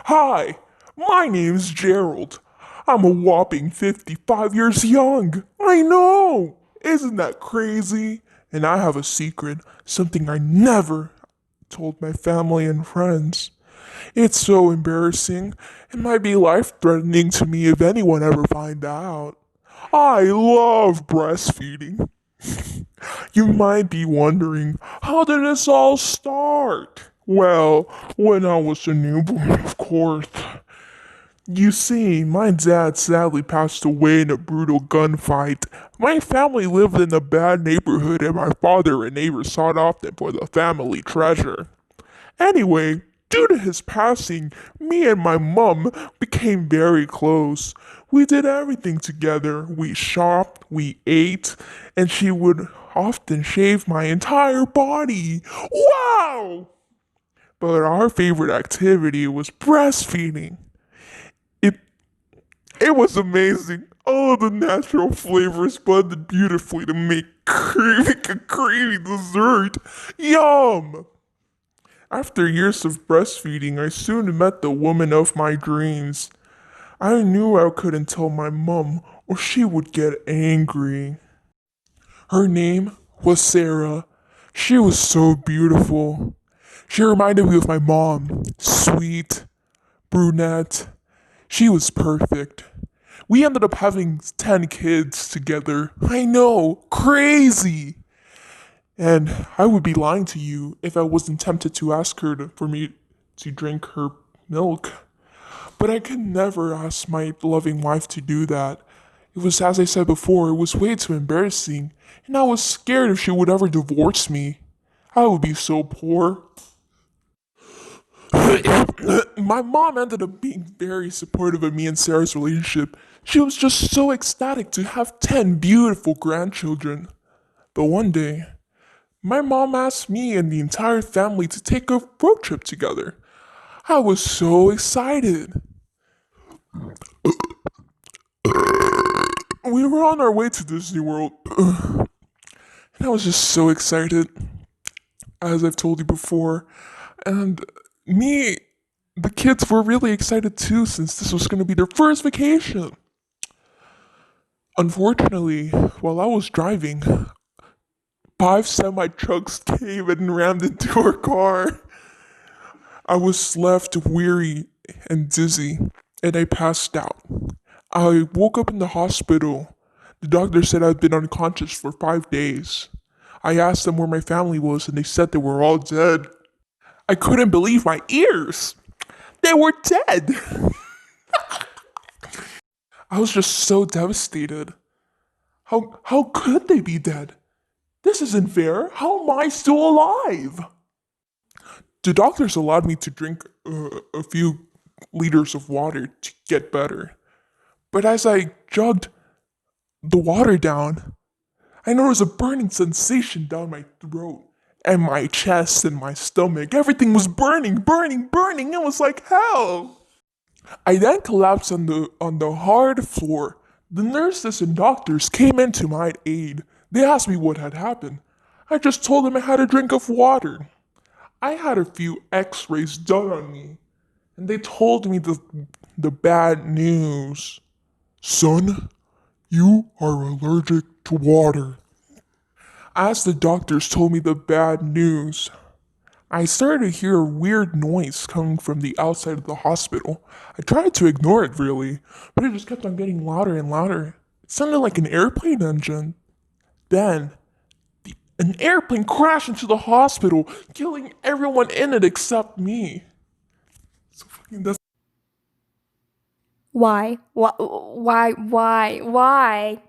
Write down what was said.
Hi, my name's Gerald. I'm a whopping 55 years young. I know! Isn't that crazy? And I have a secret, something I never told my family and friends. It's so embarrassing. It might be life threatening to me if anyone ever find out. I love breastfeeding. You might be wondering, how did this all start? Well, when I was a newborn, of course. You see, my dad sadly passed away in a brutal gunfight. My family lived in a bad neighborhood, and my father and neighbors sought often for the family treasure. Anyway, due to his passing, me and my mum became very close. We did everything together. We shopped, we ate, and she would often shave my entire body. Wow! But our favorite activity was breastfeeding. It it was amazing. All the natural flavors blended beautifully to make a creamy dessert. Yum! After years of breastfeeding, I soon met the woman of my dreams. I knew I couldn't tell my mum or she would get angry. Her name was Sarah. She was so beautiful. She reminded me of my mom. Sweet, brunette. She was perfect. We ended up having 10 kids together. I know, crazy! And I would be lying to you if I wasn't tempted to ask her for me to drink her milk. But I could never ask my loving wife to do that. It was, as I said before, it was way too embarrassing. And I was scared if she would ever divorce me. I would be so poor. My mom ended up being very supportive of me and Sarah's relationship. She was just so ecstatic to have 10 beautiful grandchildren. But one day, my mom asked me and the entire family to take a road trip together. I was so excited. We were on our way to Disney World, and I was just so excited, as I've told you before. And me, the kids were really excited too, since this was going to be their first vacation. Unfortunately, while I was driving, 5 semi trucks came and rammed into our car. I was left weary and dizzy, and I passed out. I woke up in the hospital. The doctor said I'd been unconscious for 5 days. I asked them where my family was, and they said they were all dead. I couldn't believe my ears. They were dead. I was just so devastated. How could they be dead? This isn't fair. How am I still alive? The doctors allowed me to drink a few liters of water to get better. But as I jogged the water down, I noticed a burning sensation down my throat and my chest and my stomach. Everything was burning, burning, burning. It was like hell. I then collapsed on the hard floor. The nurses and doctors came in to my aid. They asked me what had happened. I just told them I had a drink of water. I had a few x-rays done on me, and they told me the bad news. Son, you are allergic to water. As the doctors told me the bad news, I started to hear a weird noise coming from the outside of the hospital. I tried to ignore it really, but it just kept on getting louder and louder. It sounded like an airplane engine. Then, an airplane crashed into the hospital, killing everyone in it except me. So fucking that's Why? Why? Why? Why?